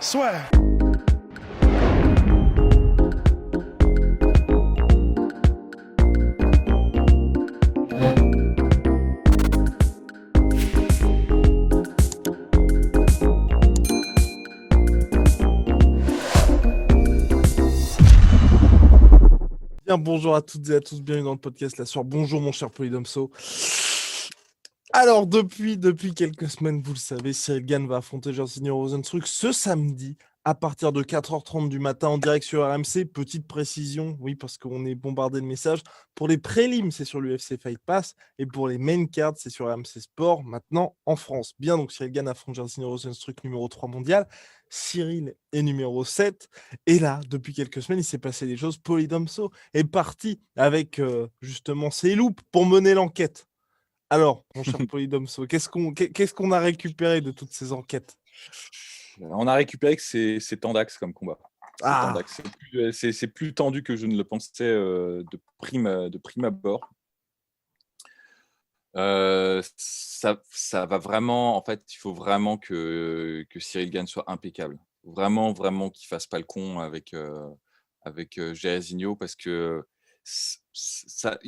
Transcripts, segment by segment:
Soit. Bien, bonjour à toutes et à tous, bienvenue dans le podcast La Soir. Bonjour mon cher Polydomso. Alors, depuis quelques semaines, vous le savez, Cyril Gane va affronter Jairzinho Rozenstruik ce samedi à partir de 4h30 du matin en direct sur RMC. Petite précision, oui, parce qu'on est bombardé de messages. Pour les prélims, c'est sur l'UFC Fight Pass. Et pour les main cards, c'est sur RMC Sport, maintenant en France. Bien, donc Cyril Gane affronte Jairzinho Rozenstruik, numéro 3 mondial. Cyril est numéro 7. Et là, depuis quelques semaines, il s'est passé des choses. Polydomso est parti avec justement ses loupes pour mener l'enquête. Alors, mon cher Polydomso, qu'est-ce qu'on a récupéré de toutes ces enquêtes? On a récupéré que c'est tendax comme combat. C'est Ah, tendax. C'est plus tendu que je ne le pensais de prime abord. Ça va vraiment. En fait, il faut vraiment que Cyril Gane soit impeccable. Vraiment, vraiment qu'il fasse pas le con avec Jairzinho parce que ça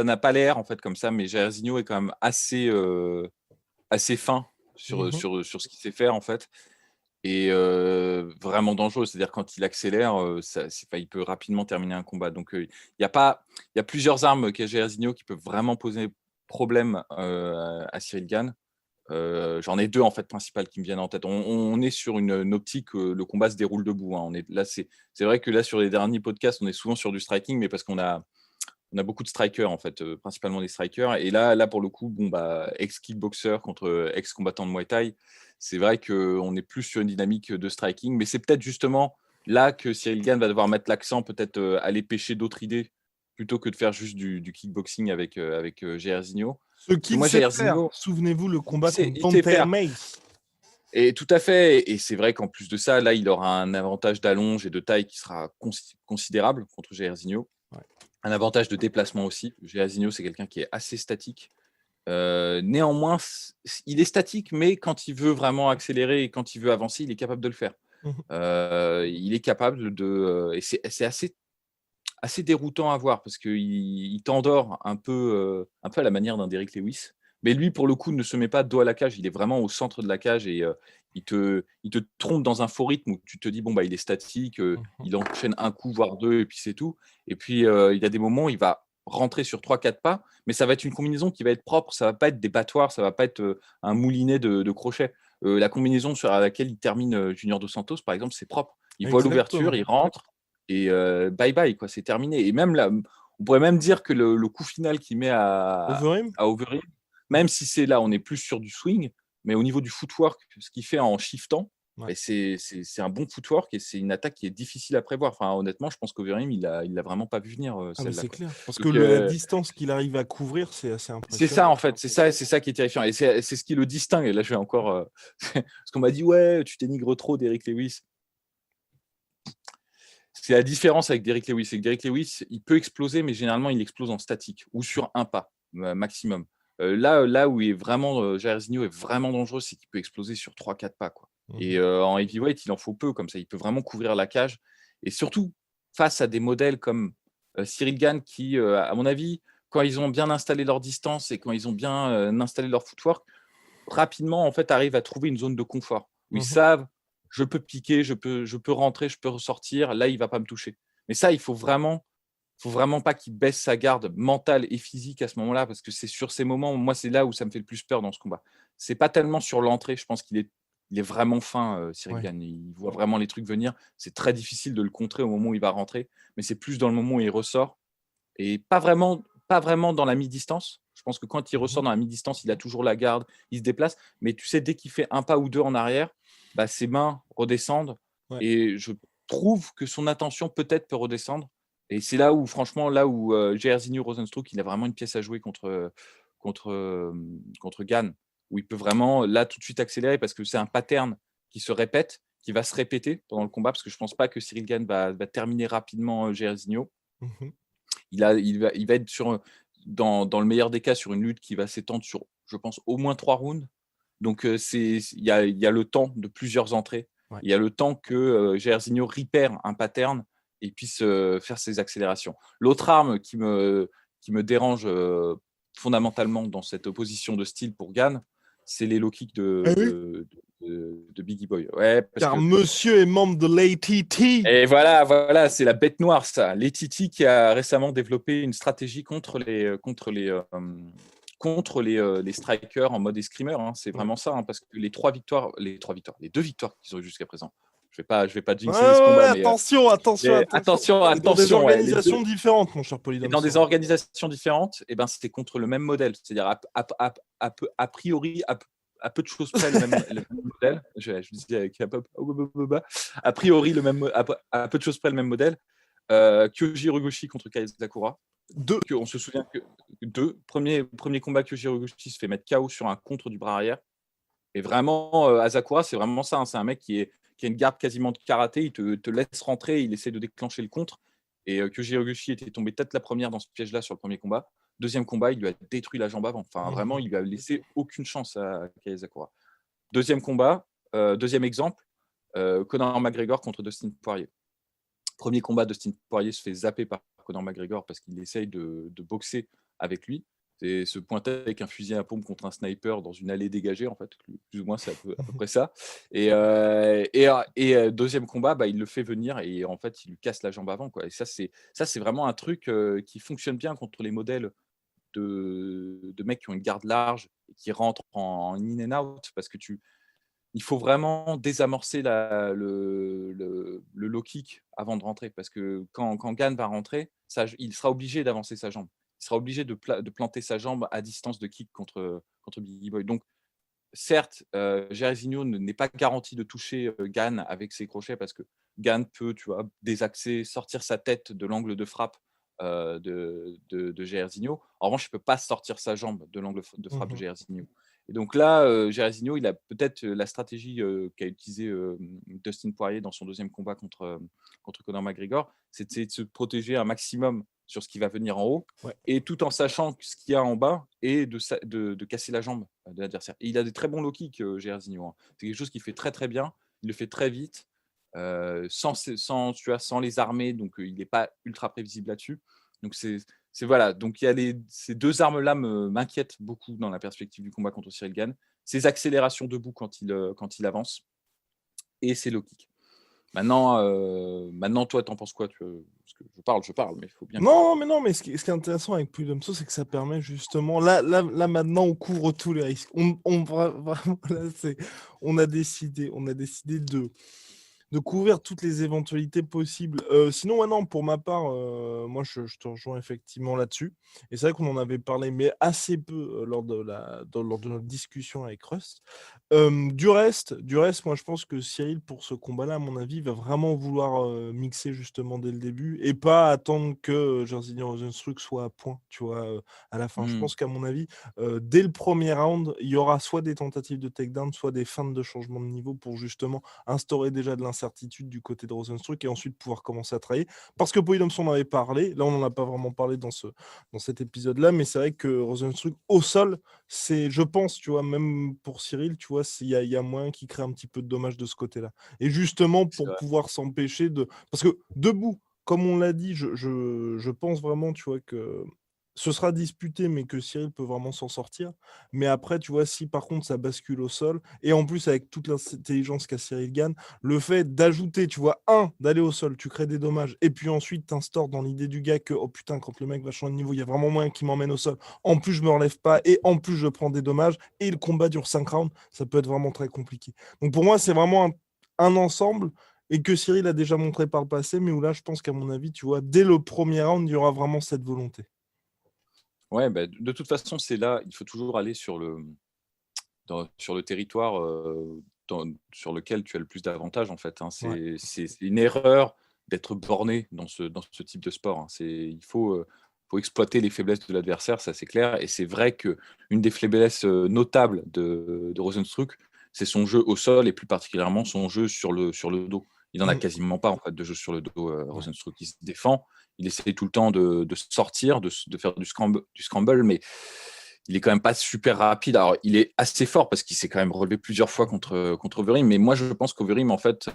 n'a pas l'air en fait comme ça, mais Jairzinho est quand même assez fin mhm. sur ce qu'il sait faire en fait. Et vraiment dangereux. C'est-à-dire quand il accélère, il peut rapidement terminer un combat. Donc il y a plusieurs armes qu'a Jairzinho qui peuvent vraiment poser problème, à Cyril Gane. J'en ai 2 en fait principales qui me viennent en tête. On est sur une optique, le combat se déroule debout, hein. C'est vrai que là sur les derniers podcasts, on est souvent sur du striking, mais parce qu'on a beaucoup de strikers en fait, principalement des strikers. Et là pour le coup, bon bah, ex-kickboxer contre ex-combattant de Muay Thai, c'est vrai qu'on est plus sur une dynamique de striking, mais c'est peut-être justement là que Cyril Gane va devoir mettre l'accent, peut-être aller pêcher d'autres idées plutôt que de faire juste du kickboxing avec Jairzinho. Ce Parce que qu'il moi, sait faire. Jairzinho, Souvenez-vous le combat contre il sait Dante faire. Mace. Et tout à fait. Et c'est vrai qu'en plus de ça, là, il aura un avantage d'allonge et de taille qui sera considérable contre Jairzinho. Ouais. Un avantage de déplacement aussi. Jairzinho, c'est quelqu'un qui est assez statique. Néanmoins, il est statique, mais quand il veut vraiment accélérer et quand il veut avancer, il est capable de le faire. Mhm. Il est capable et c'est assez déroutant à voir parce qu'il t'endort un peu à la manière d'un Derrick Lewis. Mais lui, pour le coup, ne se met pas dos à la cage. Il est vraiment au centre de la cage et il te trompe dans un faux rythme où tu te dis, bon, bah, il est statique, Mhm. il enchaîne un coup, voire deux, et puis c'est tout. Et puis, il y a des moments où il va rentrer sur 3-4 pas, mais ça va être une combinaison qui va être propre. Ça va pas être des battoirs, ça va pas être un moulinet de crochets. La combinaison sur laquelle il termine Junior Dos Santos, par exemple, c'est propre. Il voit l'ouverture, Exactement. il rentre et bye bye, quoi, c'est terminé. Et même là, on pourrait même dire que le coup final qu'il met Overeem. à Overeem, même si c'est là, on est plus sur du swing, mais au niveau du footwork, ce qu'il fait en shiftant, Ouais. ben c'est un bon footwork et c'est une attaque qui est difficile à prévoir. Enfin, honnêtement, je pense qu'Overeem, il l'a vraiment pas vu venir Ah, mais celle-là, c'est quoi. clair. Parce que Donc, la distance qu'il arrive à couvrir, c'est assez c'est ça impressionnant. en fait, c'est ça qui est terrifiant et c'est ce qui le distingue. Et là, je vais encore parce qu'on m'a dit ouais, tu dénigres trop d'Eric Lewis. C'est la différence avec Derrick Lewis. C'est que Derrick Lewis, il peut exploser, mais généralement, il explose en statique ou sur un pas maximum. Là où Jairzinho est vraiment dangereux, c'est qu'il peut exploser sur 3-4 pas, quoi. Et Mhm. en heavyweight, il en faut peu, comme ça. Il peut vraiment couvrir la cage. Et surtout, face à des modèles comme Cyril Gane, qui, à mon avis, quand ils ont bien installé leur distance et quand ils ont bien installé leur footwork, rapidement, en fait, arrivent à trouver une zone de confort où ils Mhm. savent, je peux piquer, je peux rentrer, je peux ressortir, là, il va pas me toucher. Mais ça, il faut vraiment pas qu'il baisse sa garde mentale et physique à ce moment-là, parce que c'est sur ces moments, moi, c'est là où ça me fait le plus peur dans ce combat. C'est pas tellement sur l'entrée, je pense qu'il est vraiment fin, Cyril Ouais. Gane. Il voit vraiment les trucs venir. C'est très difficile de le contrer au moment où il va rentrer, mais c'est plus dans le moment où il ressort et pas vraiment dans la mi-distance. Je pense que quand il ressort Mhm. dans la mi-distance, il a toujours la garde, il se déplace. Mais tu sais, dès qu'il fait un pas ou deux en arrière, bah, ses mains redescendent. Ouais. Et je trouve que son attention peut-être peut redescendre. Et c'est là où, franchement, Jairzinho Rozenstruik, il a vraiment une pièce à jouer contre Gann, où il peut vraiment, là, tout de suite accélérer parce que c'est un pattern qui se répète, qui va se répéter pendant le combat, parce que je ne pense pas que Cyril Gann va terminer rapidement Jairzinho. Mhm. Il va être dans le meilleur des cas, sur une lutte qui va s'étendre sur, je pense, au moins 3 rounds. Donc, il y a le temps de plusieurs entrées. Ouais. Il y a le temps que Jairzinho repère un pattern et puisse faire ses accélérations. L'autre arme qui me dérange fondamentalement dans cette opposition de style pour Gann, c'est les low kicks Ah oui. de Biggie Boy. Ouais, parce Car que monsieur est membre de l'ATT. et voilà, c'est la bête noire, ça. Letitia qui a récemment développé une stratégie contre les strikers en mode escrimeur. Hein. C'est Ouais. vraiment ça, hein, parce que les deux victoires qu'ils ont eu jusqu'à présent. Je vais pas Ouais, jinxer ce combat, mais attention, attention. Et dans des attention, ouais, organisations différentes, mon cher et Polydomso. dans des organisations différentes, et ben c'était contre le même modèle, c'est-à-dire a priori à peu de choses près le même modèle. Je disais avec a priori à peu de choses près le même modèle. Kyoji Hirogoshi contre Kei Sakura. On se souvient que premier combat, Kyoji Hirogoshi se fait mettre KO sur un contre du bras arrière. Et vraiment, Asakura, c'est vraiment ça. Hein, c'est un mec qui a une garde quasiment de karaté. Il te laisse rentrer, il essaie de déclencher le contre. Et Kyoji Hirogoshi était tombé tête la première dans ce piège-là sur le premier combat. Deuxième combat, il lui a détruit la jambe avant. Enfin, vraiment, il lui a laissé aucune chance à Kei Asakura. Deuxième combat, deuxième exemple, Conor McGregor contre Dustin Poirier. Premier combat, Dustin Poirier se fait zapper par Conor McGregor parce qu'il essaye de boxer avec lui. C'est se pointer avec un fusil à pompe contre un sniper dans une allée dégagée, en fait. Plus ou moins, c'est à peu près ça. Et deuxième combat, il le fait venir et en fait, il lui casse la jambe avant. Quoi. Et ça, c'est vraiment un truc qui fonctionne bien contre les modèles de mecs qui ont une garde large et qui rentrent en in and out parce que il faut vraiment désamorcer le low kick avant de rentrer parce que quand Gann va rentrer, il sera obligé d'avancer sa jambe. Il sera obligé de planter sa jambe à distance de kick contre Biggie Boy. Donc, certes, Jairzinho n'est pas garanti de toucher Gann avec ses crochets parce que Gann peut, tu vois, désaxer, sortir sa tête de l'angle de frappe de Jairzinho. En revanche, il ne peut pas sortir sa jambe de l'angle de frappe de Jairzinho. Et donc là, Jairzinho, il a peut-être la stratégie qu'a utilisée Dustin Poirier dans son deuxième combat contre Conor McGregor, c'est de se protéger un maximum sur ce qui va venir en haut, et tout en sachant ce qu'il y a en bas, et de casser la jambe de l'adversaire. Et il a des très bons low kicks, Jairzinho. Hein. C'est quelque chose qu'il fait très très bien, il le fait très vite, sans les armer, donc il n'est pas ultra prévisible là-dessus. Donc voilà, donc il y a ces deux armes-là m'inquiètent beaucoup dans la perspective du combat contre Cyril Gane. Ses accélérations debout quand il avance, et ses low kicks. Maintenant, toi, t'en penses quoi? Parce que je parle, mais il faut bien. Non, mais ce qui est intéressant avec Polydomso, c'est que ça permet justement. Là, maintenant, on couvre tous les risques. Vraiment, là, on a décidé de couvrir toutes les éventualités possibles. Sinon, non, pour ma part, moi, je te rejoins effectivement là-dessus. Et c'est vrai qu'on en avait parlé, mais assez peu lors de notre discussion avec Rust. Du reste, moi, je pense que Cyril, pour ce combat-là, à mon avis, va vraiment vouloir mixer justement dès le début et pas attendre que Jairzinho Rozenstruik soit à point, tu vois, à la fin. Je pense qu'à mon avis, dès le premier round, il y aura soit des tentatives de takedown, soit des feintes de changement de niveau pour justement instaurer déjà de l'incertitude du côté de Rozenstruik et ensuite pouvoir commencer à travailler. Parce que Polydomson en avait parlé, là on n'en a pas vraiment parlé dans cet épisode-là, mais c'est vrai que Rozenstruik au sol, c'est, je pense, tu vois, même pour Cyril, tu vois, il y a moyen qu'il crée un petit peu de dommages de ce côté-là. Et justement, pour pouvoir s'empêcher de... Parce que debout, comme on l'a dit, je pense vraiment, tu vois, que ce sera disputé, mais que Cyril peut vraiment s'en sortir. Mais après, tu vois, si par contre ça bascule au sol, et en plus avec toute l'intelligence qu'a Cyril Gane, le fait d'ajouter, tu vois, d'aller au sol, tu crées des dommages, et puis ensuite t'instaures dans l'idée du gars que, oh putain, quand le mec va changer de niveau, il y a vraiment moyen qu'il m'emmène au sol. En plus, je me relève pas, et en plus, je prends des dommages, et le combat dure 5 rounds, ça peut être vraiment très compliqué. Donc pour moi, c'est vraiment un ensemble, et que Cyril a déjà montré par le passé, mais où là, je pense qu'à mon avis, tu vois, dès le premier round, il y aura vraiment cette volonté. Ouais, de toute façon, c'est là, il faut toujours aller sur le territoire sur lequel tu as le plus d'avantages, en fait. Hein. C'est une erreur d'être borné dans ce type de sport. Hein. Il faut exploiter les faiblesses de l'adversaire, ça c'est clair. Et c'est vrai qu'une des faiblesses notables de Rozenstruik, c'est son jeu au sol et plus particulièrement son jeu sur le dos. Il n'en a quasiment pas en fait, de jeu sur le dos, Rozenstruik. Il se défend, il essaie tout le temps de sortir, de faire du scramble, mais il est quand même pas super rapide. Alors, il est assez fort parce qu'il s'est quand même relevé plusieurs fois contre Overeem. Mais moi, je pense qu'Overeem, en fait,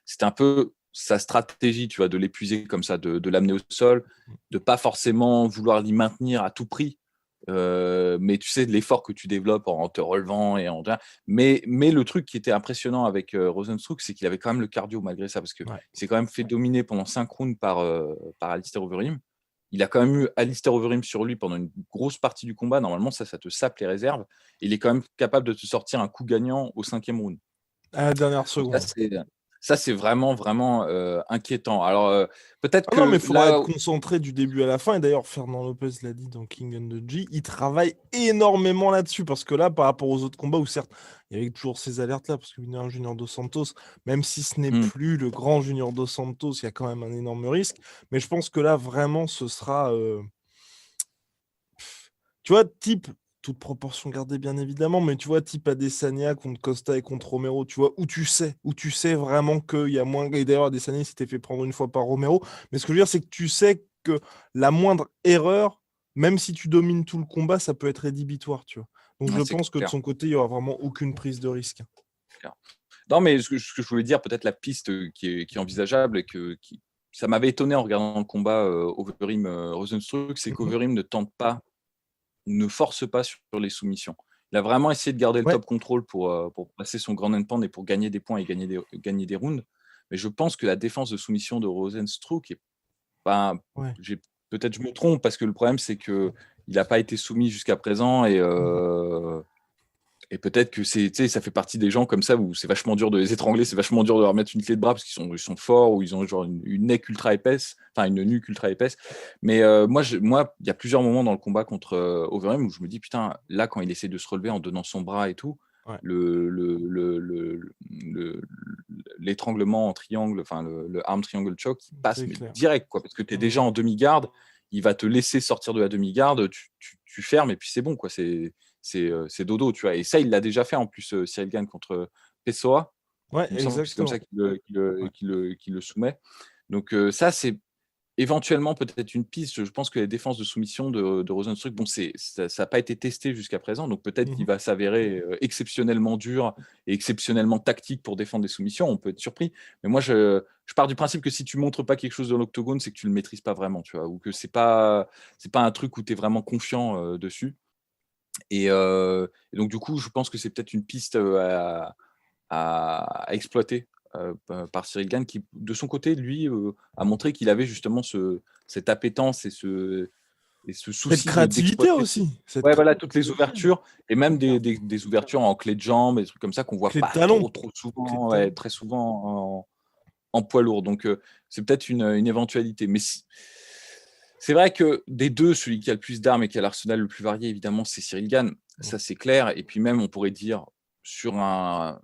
c'était un peu sa stratégie, tu vois, de l'épuiser comme ça, de l'amener au sol, de pas forcément vouloir l'y maintenir à tout prix. Mais tu sais, de l'effort que tu développes en te relevant mais le truc qui était impressionnant avec Rosenstruck, c'est qu'il avait quand même le cardio malgré ça, parce qu'il Ouais. s'est quand même fait dominer pendant 5 rounds par Alistair Overeem. Il a quand même eu Alistair Overeem sur lui pendant une grosse partie du combat. Normalement, ça te sape les réserves. Il est quand même capable de te sortir un coup gagnant au 5e round. À la dernière Donc seconde. ça, c'est vraiment, vraiment inquiétant. Alors, peut-être Ah non, mais que il faudra là, être concentré du début à la fin. Et d'ailleurs, Fernand Lopez l'a dit dans King and the G, il travaille énormément là-dessus. Parce que là, par rapport aux autres combats, où certes, il y avait toujours ces alertes-là, parce que un Junior Dos Santos, même si ce n'est plus le grand Junior Dos Santos, il y a quand même un énorme risque. Mais je pense que là, vraiment, ce sera... Tu vois, type, toute proportion gardée bien évidemment, mais tu vois, type Adesanya contre Costa et contre Romero, tu vois, où tu sais vraiment qu'il y a moins. Et d'ailleurs, Adesanya s'était fait prendre une fois par Romero. Mais ce que je veux dire, c'est que tu sais que la moindre erreur, même si tu domines tout le combat, ça peut être rédhibitoire, tu vois. Donc je c'est pense que de clair. son côté, il n'y aura vraiment aucune prise de risque. Non, mais ce que je voulais dire, peut-être la piste qui est envisageable et ça m'avait étonné en regardant le combat Overeem-Rosenstruck, c'est qu'Overeem ne tente pas, ne force pas sur les soumissions. Il a vraiment essayé de garder le top control pour passer son grand endpoint et pour gagner des points et gagner des rounds. Mais je pense que la défense de soumission de Rosenstruck est pas. Peut-être je me trompe parce que le problème c'est que il n'a pas été soumis jusqu'à présent et peut-être que ça fait partie des gens comme ça où c'est vachement dur de les étrangler, c'est vachement dur de leur mettre une clé de bras parce qu'ils sont forts ou ils ont genre une nuque ultra épaisse, Mais moi, il y a plusieurs moments dans le combat contre Overeem où je me dis, putain, là, quand il essaie de se relever en donnant son bras et tout, l'étranglement en triangle, enfin le arm triangle choke, il passe direct, quoi, parce que tu es déjà en demi-garde, il va te laisser sortir de la demi-garde, tu fermes et puis c'est bon, quoi, c'est dodo, tu vois. Et ça, il l'a déjà fait en plus, Cyril Gane contre Pessoa. Il me semble que c'est comme ça qu'il le soumet. Donc ça, c'est éventuellement peut-être une piste. Je pense que la défense de soumission de Rosenstruck, bon, ça n'a pas été testé jusqu'à présent, donc peut-être qu'il va s'avérer exceptionnellement dur et exceptionnellement tactique pour défendre des soumissions. On peut être surpris. Mais moi, je pars du principe que si tu montres pas quelque chose dans l'octogone, c'est que tu le maîtrises pas vraiment, tu vois, ou que c'est pas un truc où tu es vraiment confiant dessus. Et donc, du coup, je pense que c'est peut-être une piste à exploiter par Cyril Gane, qui, de son côté, lui, a montré qu'il avait justement cette appétence et ce souci Cette créativité d'exploiter aussi. toutes les ouvertures, et même des ouvertures en clé de jambe, des trucs comme ça qu'on voit pas trop souvent, très souvent en poids lourd. Donc, c'est peut-être une éventualité. Mais c'est vrai que des deux, celui qui a le plus d'armes et qui a l'arsenal le plus varié, évidemment, c'est Cyril Gane. Ça, c'est clair. Et puis même, on pourrait dire, sur la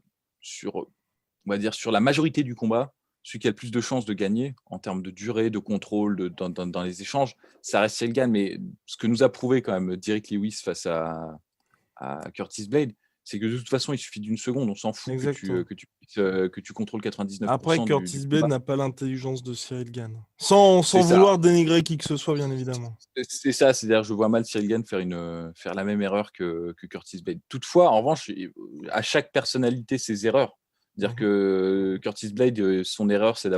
majorité du combat, celui qui a le plus de chances de gagner en termes de durée, de contrôle, dans les échanges, ça reste Cyril Gane. Mais ce que nous a prouvé quand même Derrick Lewis face à Curtis Blade, c'est que de toute façon, il suffit d'une seconde. On s'en fout que tu contrôles 99% Après, du Curtis Blade combat. n'a pas l'intelligence de Cyril Gane. Sans vouloir dénigrer qui que ce soit, bien évidemment. C'est ça, c'est-à-dire je vois mal Cyril Gane faire la même erreur que Curtis Blade. Toutefois, en revanche, à chaque personnalité, ses erreurs. C'est-à-dire que Curtis Blade, son erreur, c'est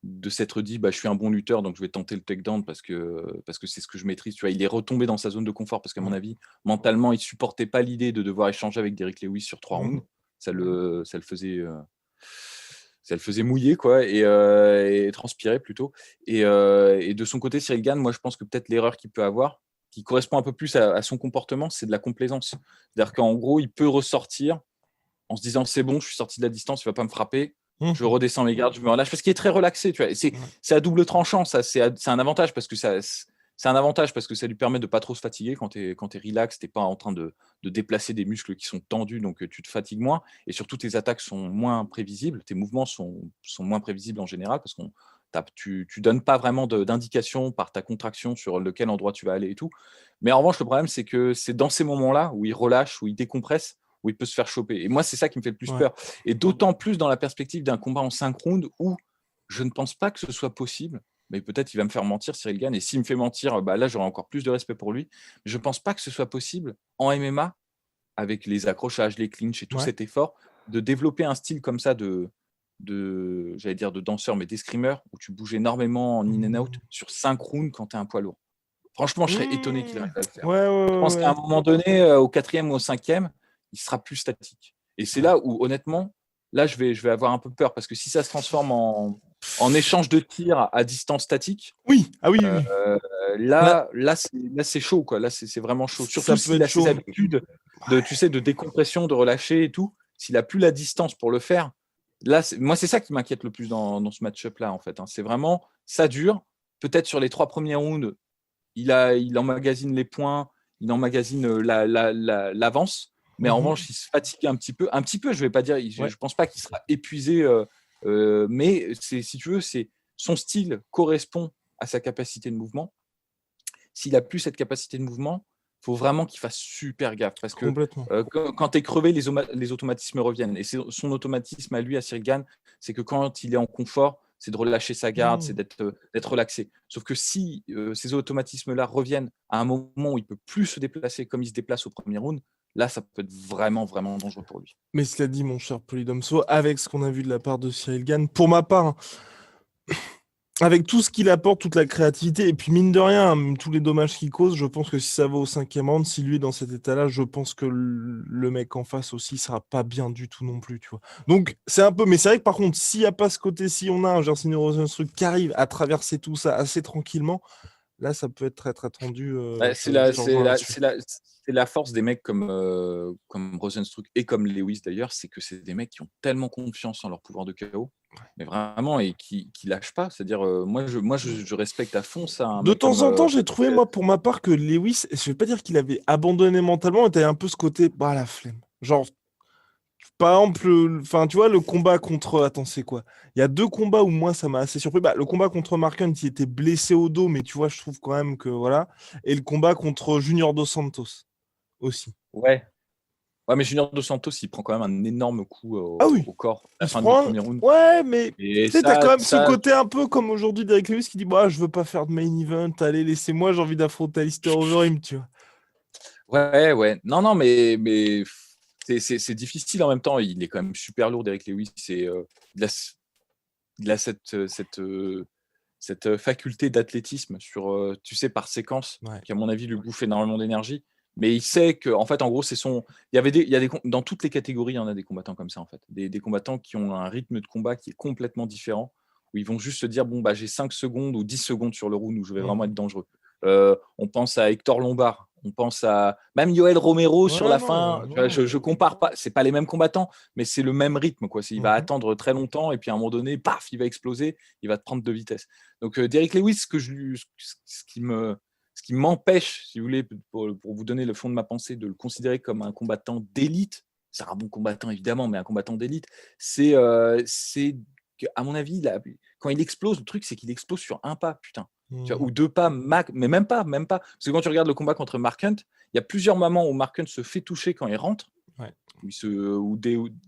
de s'être dit, je suis un bon lutteur, donc je vais tenter le takedown parce que c'est ce que je maîtrise. Tu vois, il est retombé dans sa zone de confort parce qu'à mon avis, mentalement, il supportait pas l'idée de devoir échanger avec Derrick Lewis sur 3 rounds. Ça le faisait mouiller, quoi, et transpirer plutôt. Et de son côté, Cyril Gane, moi, je pense que peut-être l'erreur qu'il peut avoir, qui correspond un peu plus à son comportement, c'est de la complaisance. C'est-à-dire qu'en gros, il peut ressortir en se disant, c'est bon, je suis sorti de la distance, il ne va pas me frapper. Je redescends mes gardes, je me relâche, parce qu'il est très relaxé. Tu vois. C'est à double tranchant, ça. C'est un avantage parce que ça lui permet de pas trop se fatiguer quand tu es relax, tu n'es pas en train de déplacer des muscles qui sont tendus, donc tu te fatigues moins. Et surtout, tes attaques sont moins prévisibles, tes mouvements sont moins prévisibles en général parce que tu donnes pas vraiment d'indication par ta contraction sur lequel endroit tu vas aller et tout. Mais en revanche, le problème, c'est que c'est dans ces moments-là où il relâche, où il décompresse, où il peut se faire choper. Et moi, c'est ça qui me fait le plus peur. Et d'autant plus dans la perspective d'un combat en 5 rounds où je ne pense pas que ce soit possible mais peut-être il va me faire mentir, Cyril Gane. Et s'il me fait mentir, là, j'aurai encore plus de respect pour lui. Mais je ne pense pas que ce soit possible en MMA, avec les accrochages, les clinches et tout Ouais. cet effort, de développer un style comme ça j'allais dire de danseur, mais d'escrimeur, où tu bouges énormément en in and out sur 5 rounds quand tu es un poids lourd. Franchement, je serais étonné qu'il arrive à le faire. Ouais, Je pense qu'à un moment donné, au 4e ou au 5e, il sera plus statique. Et c'est là où, honnêtement, là, je vais avoir un peu peur, parce que si ça se transforme en échange de tirs à distance statique, Oui, ah oui, oui. là, c'est chaud, quoi. Là, c'est vraiment chaud. Ça Surtout peut s'il être a ses chaud. habitudes de décompression, de relâcher et tout. S'il a plus la distance pour le faire, là, moi, c'est ça qui m'inquiète le plus dans ce match-up-là, en fait. C'est vraiment, ça dure. Peut-être sur les 3 premiers rounds, il emmagasine les points, il emmagasine l'avance, mais en revanche, il se fatigue un petit peu. Un petit peu, je ne vais pas dire, je ne pense pas qu'il sera épuisé, mais si tu veux, son style correspond à sa capacité de mouvement. S'il n'a plus cette capacité de mouvement, il faut vraiment qu'il fasse super gaffe, parce que quand tu es crevé, les automatismes reviennent. Et son automatisme à lui, à Cyril Gane, c'est que quand il est en confort, c'est de relâcher sa garde, c'est d'être relaxé. Sauf que si ces automatismes-là reviennent à un moment où il ne peut plus se déplacer comme il se déplace au premier round, là, ça peut être vraiment, vraiment dangereux pour lui. Mais cela dit, mon cher Polydomso, avec ce qu'on a vu de la part de Cyril Gane, pour ma part, avec tout ce qu'il apporte, toute la créativité, et puis mine de rien, tous les dommages qu'il cause, je pense que si ça va au 5e round, si lui est dans cet état-là, je pense que le mec en face aussi sera pas bien du tout non plus, tu vois. Donc c'est un peu, mais c'est vrai que par contre, s'il n'y a pas ce côté, si on a un Jairzinho Rozenstruik qui arrive à traverser tout ça assez tranquillement, là ça peut être très très tendu. C'est la force des mecs comme Rozenstruik et comme Lewis d'ailleurs, c'est que c'est des mecs qui ont tellement confiance en leur pouvoir de KO, mais vraiment, et qui lâchent pas. C'est-à-dire, moi je respecte à fond ça. De temps en temps, j'ai trouvé, moi, pour ma part, que Lewis, je vais pas dire qu'il avait abandonné mentalement, mais t'avais un peu ce côté, bah, la flemme. Genre, par exemple, enfin, tu vois, le combat contre. Attends, c'est quoi? Il y a 2 combats où moi, ça m'a assez surpris. Bah, le combat contre Mark Hunt, il était blessé au dos, mais tu vois, je trouve quand même que voilà. Et le combat contre Junior Dos Santos aussi. Ouais. Ouais, mais Junior Dos Santos, il prend quand même un énorme coup Ah oui, au corps à la il se fin du prend. premier round. Ouais, mais Et tu sais, t'as quand même ce ça, côté un peu comme aujourd'hui Derek Lewis qui dit, bah, je veux pas faire de main event, allez, laissez-moi, j'ai envie d'affronter Alistair Overeem, tu vois. ouais. Non, mais c'est difficile en même temps. Il est quand même super lourd, Derek Lewis. Il a cette faculté d'athlétisme tu sais, par séquence, qui à mon avis lui bouffe énormément d'énergie. Mais il sait que, en fait, en gros, dans toutes les catégories, il y en a des combattants comme ça, en fait. Des combattants qui ont un rythme de combat qui est complètement différent, où ils vont juste se dire, bon, j'ai 5 secondes ou 10 secondes sur le round où je vais vraiment être dangereux. On pense à Hector Lombard, on pense à même Yoel Romero sur la fin. Tu vois, je compare pas, c'est pas les mêmes combattants, mais c'est le même rythme, quoi. Il va attendre très longtemps et puis à un moment donné, paf, il va exploser, il va te prendre de vitesse. Donc Derek Lewis, ce qui m'empêche, si vous voulez, pour vous donner le fond de ma pensée, de le considérer comme un combattant d'élite, c'est un bon combattant évidemment, mais un combattant d'élite, c'est qu'à mon avis, quand il explose, le truc c'est qu'il explose sur un pas, putain. Tu vois, ou 2 pas max, mais même pas. Parce que quand tu regardes le combat contre Mark Hunt, il y a plusieurs moments où Mark Hunt se fait toucher quand il rentre, où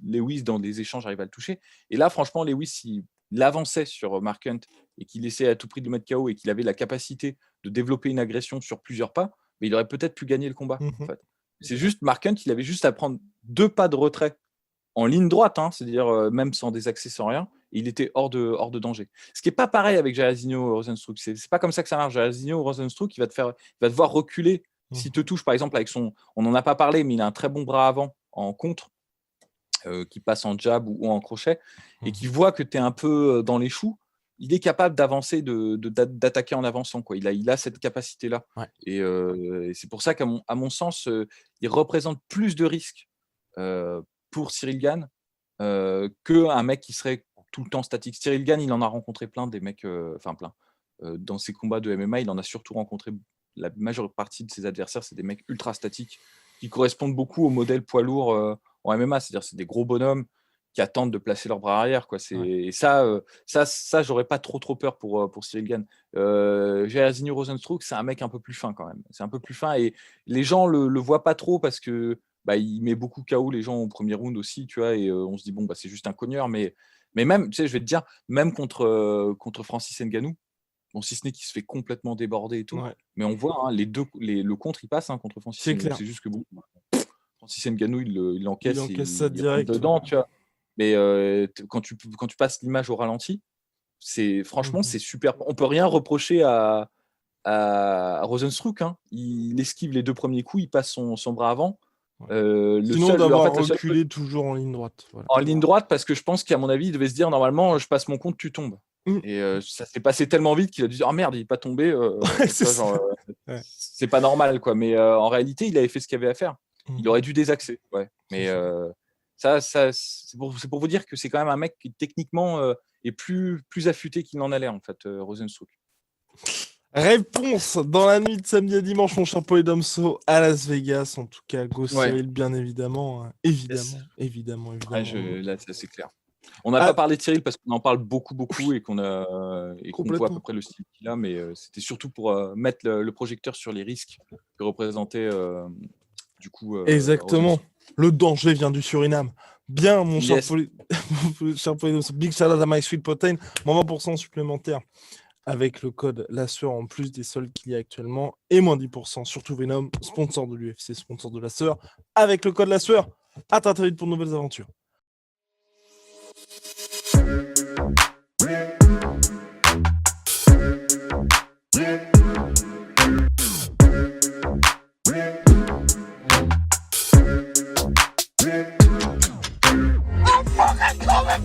Lewis, dans des échanges, arrive à le toucher. Et là, franchement, Lewis, il avançait sur Mark Hunt et qu'il essayait à tout prix de le mettre KO et qu'il avait la capacité de développer une agression sur plusieurs pas, mais il aurait peut-être pu gagner le combat. En fait. C'est juste Mark Hunt, il avait juste à prendre 2 pas de retrait en ligne droite, c'est-à-dire même sans des accès, sans rien, et il était hors de danger. Ce qui n'est pas pareil avec Jairzinho Rozenstruik. C'est pas comme ça que ça marche. Jairzinho Rozenstruik, il va te voir reculer. S'il te touche, par exemple, avec on n'en a pas parlé, mais il a un très bon bras avant en contre, qui passe en jab ou en crochet, et qui voit que tu es un peu dans les choux, il est capable d'avancer, d'attaquer en avançant, quoi. Il a cette capacité-là. Ouais. Et c'est pour ça qu'à mon sens, il représente plus de risques pour Cyril Gane qu'un mec qui serait tout le temps statique. Cyril Gane, il en a rencontré plein, des mecs, plein. Dans ses combats de MMA, il en a surtout rencontré, la majeure partie de ses adversaires, c'est des mecs ultra statiques qui correspondent beaucoup au modèle poids lourd en MMA. C'est-à-dire, c'est des gros bonhommes qui attendent de placer leurs bras arrière, quoi. Et ça, j'aurais pas trop peur pour Cyril Gane. Jairzinho Rozenstruik, c'est un mec un peu plus fin quand même. C'est un peu plus fin et les gens le voient pas trop parce que il met beaucoup KO les gens au premier round aussi, tu vois, et on se dit, bon, c'est juste un cogneur, mais même, tu sais, je vais te dire, même contre Francis Ngannou, Bon, si ce n'est qu'il se fait complètement déborder et tout. Ouais, Mais on voit, hein, le contre, il passe hein, contre Francis c'est Ngannou. clair. C'est juste que bon, Francis Ngannou, il Il l'encaisse et encaisse ça il rentre direct. Ouais. dedans, tu vois. Mais quand tu passes l'image au ralenti, franchement, Mhm. c'est super. On peut rien reprocher à Rozenstruik. Hein. Il esquive les 2 premiers coups, il passe son bras avant. Ouais. Le Sinon, seul, en d'avoir fait, le seul truc reculé toujours en ligne droite. Voilà. en ligne droite, parce que je pense qu'à mon avis, il devait se dire normalement, je passe mon compte, tu tombes. Mm. Et ça s'est passé tellement vite qu'il a dû dire, ah merde, il n'est pas tombé. Ouais, Tu c'est vois, ça. genre, Ouais. c'est pas normal, quoi. Mais en réalité, il avait fait ce qu'il avait à faire. Il Mhm. aurait dû désaxer. Ouais. C'est Mais ça. c'est pour vous dire que c'est quand même un mec qui, techniquement, est plus affûté qu'il n'en a l'air, en fait, Rozenstruik. Réponse dans la nuit de samedi à dimanche, mon cher Polydomso, à Las Vegas. En tout cas, Go Ouais. Cyril, bien évidemment. Hein. Yes. Évidemment. Ouais, là, c'est clair. On n'a Ah, pas parlé de Cyril parce qu'on en parle beaucoup et qu'on voit à peu complètement. près le style qu'il a, mais c'était surtout pour mettre le projecteur sur les risques que représentait du coup Exactement. Rozenstruik. Le danger vient du Suriname. Bien, mon cher Yes. cher Polydomso. Big shout out à My Sweet Protein. Moins 20% supplémentaire avec le code LASSEUR en plus des soldes qu'il y a actuellement. Et moins 10% sur tout Venom, sponsor de l'UFC, sponsor de LASSEUR. Avec le code LASSEUR. À très vite pour de nouvelles aventures. On pourrait trouver